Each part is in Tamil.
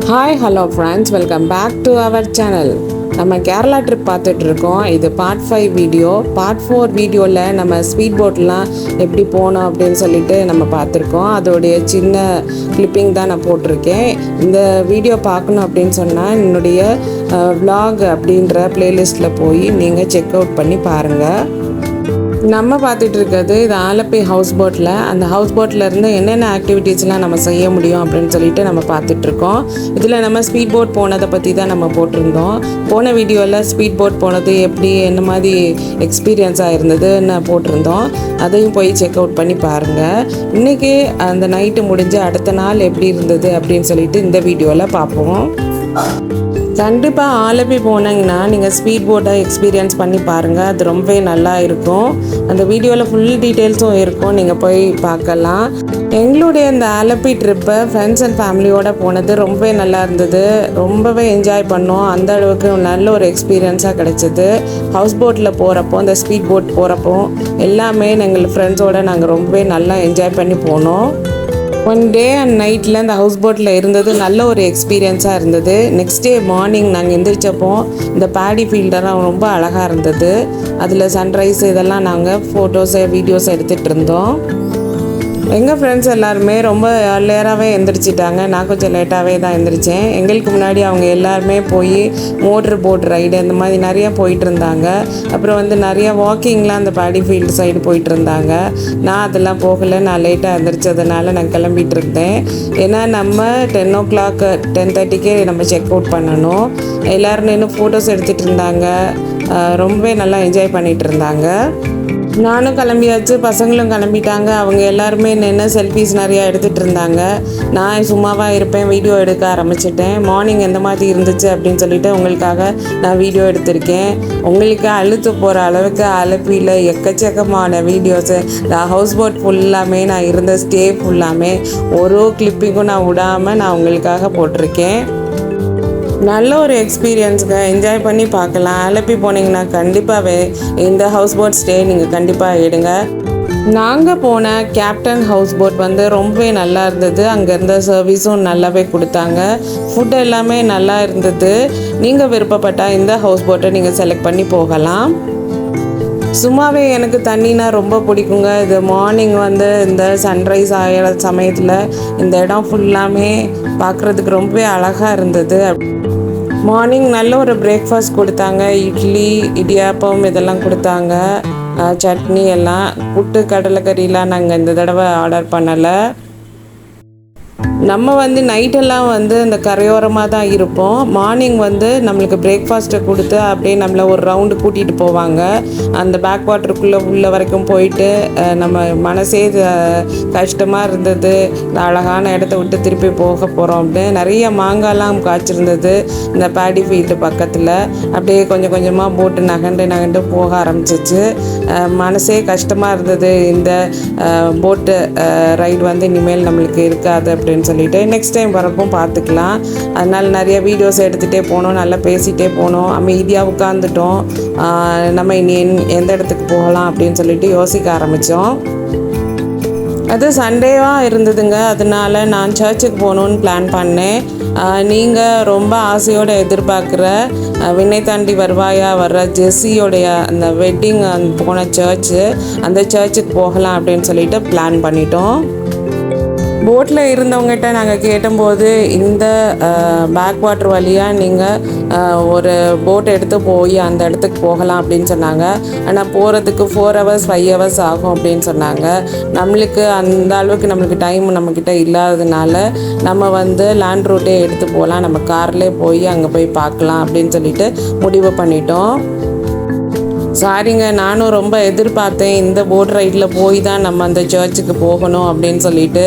Hi hello friends, welcome back to our channel. நம்ம கேரளா ட்ரிப் பார்த்துட்ருக்கோம். இது பார்ட் 5 வீடியோ. பார்ட் 4 வீடியோவில் நம்ம ஸ்பீட் போட்லாம் எப்படி போனோம் அப்படின்னு சொல்லிட்டு நம்ம பார்த்துருக்கோம். அதோடைய சின்ன கிளிப்பிங் தான் நான் போட்டிருக்கேன். இந்த வீடியோ பார்க்கணும் அப்படின்னு சொன்னால் என்னுடைய vlog அப்படின்ற பிளேலிஸ்ட்டில் போய் நீங்கள் செக் அவுட் பண்ணி பாருங்கள். நம்ம பார்த்துட்டு இருக்கிறது இது ஆலப்பி ஹவுஸ் போட்டில். அந்த ஹவுஸ் போட்டிலேருந்து என்னென்ன ஆக்டிவிட்டீஸ்லாம் நம்ம செய்ய முடியும் அப்படின்னு சொல்லிட்டு நம்ம பார்த்துட்ருக்கோம். இதில் நம்ம ஸ்பீட் போட் போனதை பற்றி தான் நம்ம போட்டிருந்தோம். போன வீடியோவில் ஸ்பீட் போட் போனது எப்படி என்ன மாதிரி எக்ஸ்பீரியன்ஸாக இருந்ததுன்னு போட்டிருந்தோம். அதையும் போய் செக் அவுட் பண்ணி பாருங்கள். இன்றைக்கி அந்த நைட்டு முடிஞ்சு அடுத்த நாள் எப்படி இருந்தது அப்படின்னு சொல்லிட்டு இந்த வீடியோவில் பார்ப்போம். கண்டிப்பாக ஆலப்பி போனீங்கன்னா நீங்கள் ஸ்பீட் போட்டை எக்ஸ்பீரியன்ஸ் பண்ணி பாருங்கள். அது ரொம்பவே நல்லா இருக்கும். அந்த வீடியோவில் ஃபுல் டீட்டெயில்ஸும் இருக்கும், நீங்கள் போய் பார்க்கலாம். எங்களுடைய இந்த ஆலப்பி ட்ரிப்பை ஃப்ரெண்ட்ஸ் அண்ட் ஃபேமிலியோடு போனது ரொம்பவே நல்லா இருந்தது. ரொம்பவே என்ஜாய் பண்ணோம். அந்த அளவுக்கு நல்ல ஒரு எக்ஸ்பீரியன்ஸாக கிடச்சிது. ஹவுஸ் போட்டில் போகிறப்போ, இந்த ஸ்பீட் போட் போகிறப்போ எல்லாமே எங்கள் ஃப்ரெண்ட்ஸோடு நாங்கள் ரொம்பவே நல்லா என்ஜாய் பண்ணி போனோம். 1 டே அண்ட் நைட்டில் இந்த ஹவுஸ் போட்டில் இருந்தது நல்ல ஒரு எக்ஸ்பீரியன்ஸாக இருந்தது. நெக்ஸ்ட் டே மார்னிங் நாங்கள் எந்திரிச்சப்போ இந்த பேடி ஃபீல்டெல்லாம் ரொம்ப அழகாக இருந்தது. அதில் சன்ரைஸ் இதெல்லாம் நாங்கள் ஃபோட்டோஸை வீடியோஸ் எடுத்துகிட்டு இருந்தோம். எங்கள் ஃப்ரெண்ட்ஸ் எல்லாருமே ரொம்ப லேராகவே எந்திரிச்சிட்டாங்க. நான் கொஞ்சம் லேட்டாகவே தான் எந்திரிச்சேன். எங்களுக்கு முன்னாடி அவங்க எல்லாருமே போய் மோட்ரு போட் ரைடு அந்த மாதிரி நிறையா போயிட்டு இருந்தாங்க. அப்புறம் நிறையா வாக்கிங்லாம் அந்த பேடி ஃபீல்டு சைடு போயிட்டு இருந்தாங்க. நான் அதெல்லாம் போகலை. நான் லேட்டாக எந்திரிச்சதுனால நான் கிளம்பிட்டு இருந்தேன். ஏன்னா நம்ம 10 o'clock 10:30க்கே நம்ம செக் அவுட் பண்ணணும். எல்லோரும் நின்று ஃபோட்டோஸ் எடுத்துகிட்டு இருந்தாங்க. ரொம்பவே நல்லா என்ஜாய் பண்ணிகிட்டு இருந்தாங்க. நானும் கிளம்பியாச்சு, பசங்களும் கிளம்பிட்டாங்க. அவங்க எல்லாருமே நின்று செல்ஃபீஸ் நிறையா எடுத்துகிட்டு இருந்தாங்க. நான் சும்மாவாக இருப்பேன், வீடியோ எடுக்க ஆரம்பிச்சிட்டேன். மார்னிங் எந்த மாதிரி இருந்துச்சு அப்படின்னு சொல்லிட்டு உங்களுக்காக நான் வீடியோ எடுத்திருக்கேன். உங்களுக்கு அழுத்து போகிற அளவுக்கு ஆலப்பியில் எக்கச்சக்கமான வீடியோஸு, ஹவுஸ் போட் ஃபுல்லாமே நான் இருந்த ஸ்டே ஃபுல்லாமே ஒரு கிளிப்பிங்கும் நான் விடாமல் நான் உங்களுக்காக போட்டிருக்கேன். நல்ல ஒரு எக்ஸ்பீரியன்ஸுங்க, என்ஜாய் பண்ணி பார்க்கலாம். ஆலப்பி போனீங்கன்னா கண்டிப்பாகவே இந்த ஹவுஸ் போட் ஸ்டே நீங்கள் கண்டிப்பாக எடுங்க. நாங்கள் போன கேப்டன் ஹவுஸ் போட் ரொம்பவே நல்லா இருந்தது. அங்கே இருந்த சர்வீஸும் நல்லாவே கொடுத்தாங்க. ஃபுட் எல்லாமே நல்லா இருந்தது. நீங்கள் விருப்பப்பட்டால் இந்த ஹவுஸ் போட்டை நீங்கள் செலக்ட் பண்ணி போகலாம். சும்மாவே எனக்கு தண்ணினா ரொம்ப பிடிக்குங்க. இது மார்னிங் இந்த சன்ரைஸ் ஆகிற சமயத்தில் இந்த இடம் ஃபுல்லாமே பார்க்குறதுக்கு ரொம்பவே அழகாக இருந்தது. மார்னிங் நல்ல ஒரு பிரேக்ஃபாஸ்ட் கொடுத்தாங்க. இட்லி, இடியாப்பம் இதெல்லாம் கொடுத்தாங்க. சட்னி எல்லாம். புட்டு கடலைக்கறிலாம் நாங்கள் இந்த தடவை ஆர்டர் பண்ணலை. நம்ம நைட்டெல்லாம் இந்த கரையோரமாக தான் இருப்போம். மார்னிங் நம்மளுக்கு பிரேக்ஃபாஸ்ட்டை கொடுத்து அப்படியே நம்மளை ஒரு ரவுண்டு கூட்டிகிட்டு போவாங்க. அந்த பேக் வாட்டருக்குள்ளே உள்ள வரைக்கும் போயிட்டு நம்ம மனசே கஷ்டமாக இருந்தது. அழகான இடத்த விட்டு திருப்பி போக போகிறோம் அப்படின்னு நிறைய மாங்காய்லாம் காய்ச்சிருந்தது இந்த பேடி ஃபீல்டு பக்கத்தில். அப்படியே கொஞ்சம் கொஞ்சமாக போட்டு நகண்டு போக ஆரம்பிச்சிச்சு. மனசே கஷ்டமாக இருந்தது. இந்த போட்டு ரைடு இனிமேல் நம்மளுக்கு இருக்காது அப்படின்னு சொல்லிட்டு நெக்ஸ்ட் டைம் வரப்போ பார்த்துக்கலாம். அதனால் நிறைய வீடியோஸ் எடுத்துகிட்டே போனோம், நல்லா பேசிகிட்டே போனோம். அமைதியாக உட்காந்துட்டோம். நம்ம இனி எந்த இடத்துக்கு போகலாம் அப்படின்னு சொல்லிட்டு யோசிக்க ஆரம்பித்தோம். அது சண்டேவாக இருந்ததுங்க. அதனால நான் சர்ச்சுக்கு போகணுன்னு பிளான் பண்ணேன். நீங்கள் ரொம்ப ஆசையோடு எதிர்பார்க்குற விண்ணை தாண்டி வருவாயா வர்ற ஜெஸ்ஸியோடைய அந்த வெட்டிங் போன சர்ச்சு, அந்த சர்ச்சுக்கு போகலாம் அப்படின்னு சொல்லிட்டு பிளான் பண்ணிட்டோம். போட்டில் இருந்தவங்ககிட்ட நாங்கள் கேட்டபோது இந்த பேக் வாட்டர் வழியாக நீங்கள் ஒரு போட் எடுத்து போய் அந்த இடத்துக்கு போகலாம் அப்படின்னு சொன்னாங்க. ஆனால் போகிறதுக்கு 4 hours 5 hours ஆகும் அப்படின்னு சொன்னாங்க. நம்மளுக்கு அந்த அளவுக்கு நம்மளுக்கு டைம் நம்மக்கிட்ட இல்லாததுனால நம்ம லேண்ட் ரூட்டே எடுத்து போகலாம், நம்ம கார்லேயே போய் அங்கே போய் பார்க்கலாம் அப்படின்னு சொல்லிட்டு முடிவு பண்ணிட்டோம். சாரிங்க, நானும் ரொம்ப எதிர்பார்த்தேன் இந்த போட் ரைடில் போய் தான் நம்ம அந்த சர்ச்சுக்கு போகணும் அப்படின்னு சொல்லிட்டு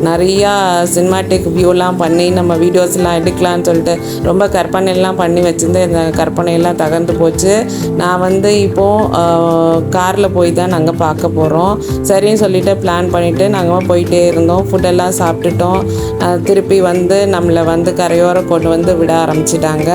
நிறையா சினிமாட்டிக் வியூலாம் பண்ணி நம்ம வீடியோஸ்லாம் எடுக்கலான்னு சொல்லிட்டு ரொம்ப கற்பனையெல்லாம் பண்ணி வச்சுருந்து இந்த கற்பனையெல்லாம் தகர்ந்து போச்சு. நான் இப்போது காரில் போய் தான் நாங்கள் பார்க்க போகிறோம். சரின்னு சொல்லிவிட்டு பிளான் பண்ணிவிட்டு நாங்கள் போயிட்டே இருந்தோம். ஃபுட்டெல்லாம் சாப்பிட்டுட்டோம். திருப்பி நம்மளை கரையோரம் கொண்டு விட ஆரம்பிச்சிட்டாங்க.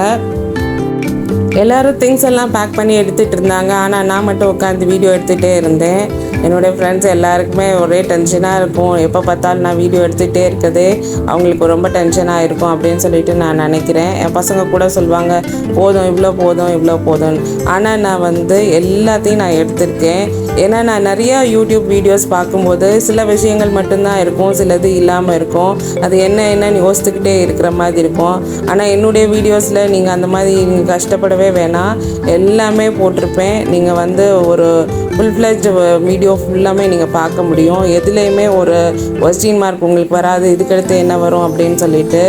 எல்லோரும் திங்ஸ் எல்லாம் பேக் பண்ணி எடுத்துகிட்டு இருந்தாங்க. ஆனால் நான் மட்டும் உட்காந்து வீடியோ எடுத்துகிட்டே இருந்தேன். என்னுடைய ஃப்ரெண்ட்ஸ் எல்லாருக்குமே ஒரே டென்ஷனாக இருக்கும். எப்போ பார்த்தாலும் நான் வீடியோ எடுத்துகிட்டே இருக்கதே அவங்களுக்கு ரொம்ப டென்ஷனாக இருக்கும் அப்படின்னு சொல்லிட்டு நான் நினைக்கிறேன். என் பசங்க கூட சொல்லுவாங்க, போதும் இவ்வளோ போதும் இவ்வளோ போதும்னு. ஆனால் நான் வந்து எல்லாத்தையும் நான் எடுத்திருக்கேன். ஏன்னா நான் நிறையா யூடியூப் வீடியோஸ் பார்க்கும்போது சில விஷயங்கள் மட்டும்தான் இருக்கும், சிலது இல்லாமல் இருக்கும். அது என்னன்னு யோசித்துக்கிட்டே இருக்கிற மாதிரி இருக்கும். ஆனால் என்னுடைய வீடியோஸில் நீங்கள் அந்த மாதிரி நீங்கள் கஷ்டப்படவே வேணாம், எல்லாமே போட்டிருப்பேன். நீங்கள் வந்து ஒரு ஃபுல் ஃப்ளெஜ்டு வீடியோ ஃபுல்லாமே நீங்கள் பார்க்க முடியும். எதுலேயுமே ஒரு கொஸ்டின் மார்க் உங்களுக்கு வராது, இதுக்கடுத்து என்ன வரும் அப்படின்னு சொல்லிட்டு.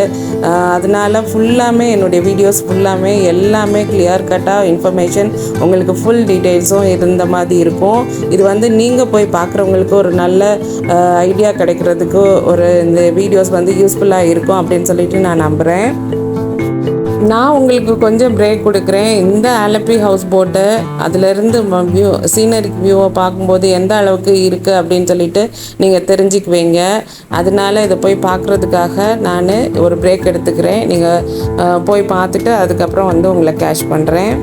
அதனால ஃபுல்லாமே என்னுடைய வீடியோஸ் ஃபுல்லாமே எல்லாமே கிளியர் கட்டாக இன்ஃபர்மேஷன் உங்களுக்கு ஃபுல் டீட்டெயில்ஸும் இருந்த மாதிரி இருக்கும். இது வந்து நீங்கள் போய் பார்க்குறவங்களுக்கு ஒரு நல்ல ஐடியா கிடைக்கிறதுக்கு இந்த வீடியோஸ் வந்து யூஸ்ஃபுல்லாக இருக்கும் அப்படின்னு சொல்லிட்டு நான் நம்புகிறேன். நான் உங்களுக்கு கொஞ்சம் பிரேக் கொடுக்குறேன். இந்த ஆலப்பி ஹவுஸ் போட்டு அதிலிருந்து சீனரிக் வியூவை பார்க்கும்போது எந்த அளவுக்கு இருக்குது அப்படின்னு சொல்லிட்டு நீங்கள் தெரிஞ்சுக்குவீங்க. அதனால இதை போய் பார்க்குறதுக்காக நான் ஒரு பிரேக் எடுத்துக்கிறேன். நீங்கள் போய் பார்த்துட்டு அதுக்கப்புறம் வந்து உங்களை கேஷ் பண்ணுறேன்.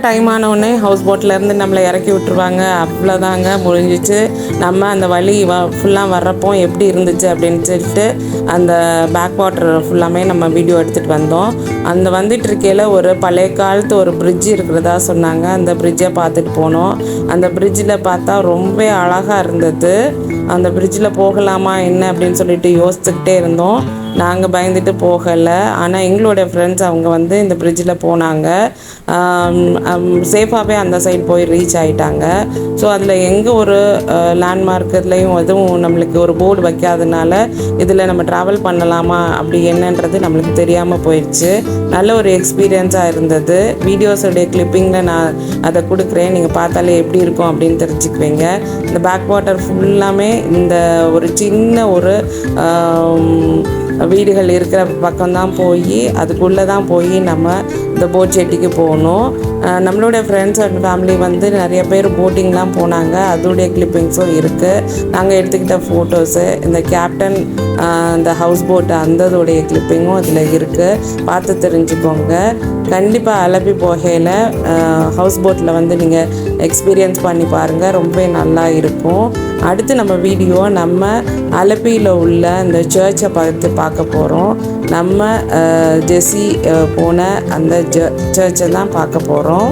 டைம் ஆனவுடனே ஹவுஸ் போட்லேருந்து நம்மளை இறக்கி விட்டுருவாங்க. அவ்வளோதாங்க, முடிஞ்சிச்சு. நம்ம அந்த வழி ஃபுல்லாக வர்றப்போ எப்படி இருந்துச்சு அப்படின்னு சொல்லிட்டு அந்த பேக் வாட்டர் ஃபுல்லாமே நம்ம வீடியோ எடுத்துகிட்டு வந்தோம். அந்த வந்துட்டு இருக்கையில் ஒரு பழைய காலத்து ஒரு பிரிட்ஜ் இருக்கிறதா சொன்னாங்க. அந்த பிரிட்ஜை பார்த்துட்டு போனோம். அந்த பிரிட்ஜில் பார்த்தா ரொம்ப அழகாக இருந்தது. அந்த பிரிட்ஜில் போகலாமா என்ன அப்படின்னு சொல்லிட்டு யோசிச்சுக்கிட்டே இருந்தோம். நாங்கள் பயந்துட்டு போகலை. ஆனால் எங்களுடைய ஃப்ரெண்ட்ஸ் அவங்க வந்து இந்த பிரிட்ஜில் போனாங்க. சேஃபாகவே அந்த சைடு போய் ரீச் ஆகிட்டாங்க. ஸோ அதில் எங்கே ஒரு லேண்ட்மார்க்குலேயும் எதுவும் நம்மளுக்கு ஒரு போர்டு வைக்காதனால இதில் நம்ம ட்ராவல் பண்ணலாமா அப்படி என்னன்றது நம்மளுக்கு தெரியாமல் போயிடுச்சு. நல்ல ஒரு எக்ஸ்பீரியன்ஸாக இருந்தது. வீடியோஸோடைய கிளிப்பிங்கில் நான் அதை கொடுக்குறேன். நீங்கள் பார்த்தாலே எப்படி இருக்கும் அப்படின்னு தெரிஞ்சுக்குவீங்க. இந்த பேக் வாட்டர் ஃபுல்லாமே இந்த ஒரு சின்ன ஒரு வீடுகள் இருக்கிற பக்கம்தான் போய் அதுக்குள்ளே தான் போய் நம்ம இந்த போட் ஜெட்டிக்கு போகணும். நம்மளோட ஃப்ரெண்ட்ஸ் அண்ட் ஃபேமிலி வந்து நிறைய பேர் போட்டிங்லாம் போனாங்க. அதோடைய கிளிப்பிங்ஸும் இருக்குது. நாங்கள் எடுத்துக்கிட்ட ஃபோட்டோஸு, இந்த கேப்டன் இந்த ஹவுஸ் போட் அந்ததோடைய கிளிப்பிங்கும் இதில் இருக்குது. பார்த்து தெரிஞ்சுக்கோங்க. கண்டிப்பாக அலப்பி போகையில் ஹவுஸ் போட்டில் வந்து நீங்கள் எக்ஸ்பீரியன்ஸ் பண்ணி பாருங்கள். ரொம்ப நல்லா இருக்கும். அடுத்து நம்ம வீடியோ நம்ம அலப்பியில் உள்ள இந்த சர்ச்சை பார்க்க போகிறோம். நம்ம ஜெஸி போன அந்த சர்ச்சை தான் பார்க்க போகிறோம்.